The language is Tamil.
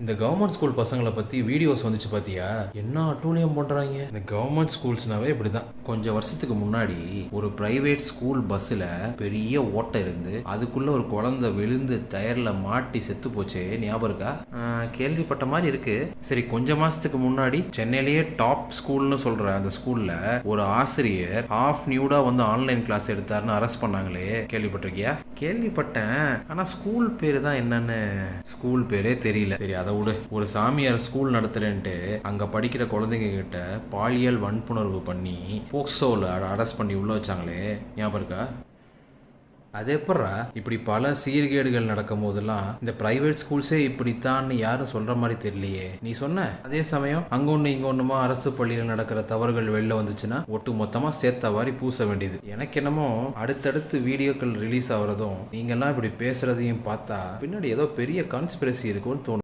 இந்த கவர்மெண்ட் ஸ்கூல் பசங்களை பற்றி வீடியோஸ் வந்துச்சு பார்த்தியா? என்ன அட்டூழியம் பண்ணுறாங்க இந்த கவர்மெண்ட் ஸ்கூல்ஸ்னாவே இப்படி தான். கொஞ்சம் வருஷத்துக்கு முன்னாடி ஒரு பிரைவேட் ஸ்கூல் பஸ்ஸில் பெரிய ஓட்டை இருந்து அதுக்குள்ளே ஒரு குழந்தை விழுந்து டயரில் மாட்டி செத்து போச்சு. ஞாபகம் இருக்கா? கேள்விப்பட்ட மாதிரி இருக்கு. சரி, கொஞ்சம் மாதத்துக்கு முன்னாடி சென்னையிலேயே டாப் ஸ்கூல்னு சொல்கிற அந்த ஸ்கூலில் ஒரு ஆசிரியர் ஹாஃப் நியூடாக வந்து ஆன்லைன் கிளாஸ் எடுத்தாருன்னு அரெஸ்ட் பண்ணாங்களே, கேள்விப்பட்டிருக்கியா? கேள்விப்பட்டேன், ஆனால் ஸ்கூல் பேர் தான் என்னன்னு ஸ்கூல் பேரே தெரியல. சரி, அதை விடு. ஒரு சாமியார் ஸ்கூல் நடத்துறேன்ட்டு அங்க படிக்கிற குழந்தைங்க கிட்ட பாலியல் வன்புணர்வு பண்ணி போக்சோல அரெஸ்ட் பண்ணி உள்ள வச்சாங்களே, ஞாபகம் இருக்கா? அது எப்படா இப்படி பல சீர்கேடுகள் நடக்கும் போதெல்லாம் இந்த பிரைவேட் ஸ்கூல்ஸே இப்படித்தான் யாரும் சொல்ற மாதிரி தெரியலையே. நீ சொன்ன அதே சமயம் அங்க ஒண்ணு இங்க ஒண்ணுமா அரசு பள்ளியில் நடக்கிற தவறுகள் வெளில வந்துச்சுன்னா ஒட்டு மொத்தமா சேர்த்த மாதிரி பூச வேண்டியது. எனக்கு என்னமோ அடுத்தடுத்து வீடியோக்கள் ரிலீஸ் ஆகுறதும் நீங்க எல்லாம் இப்படி பேசுறதையும் பார்த்தா பின்னாடி ஏதோ பெரிய கான்ஸ்பிரசி இருக்கும்னு தோணும்.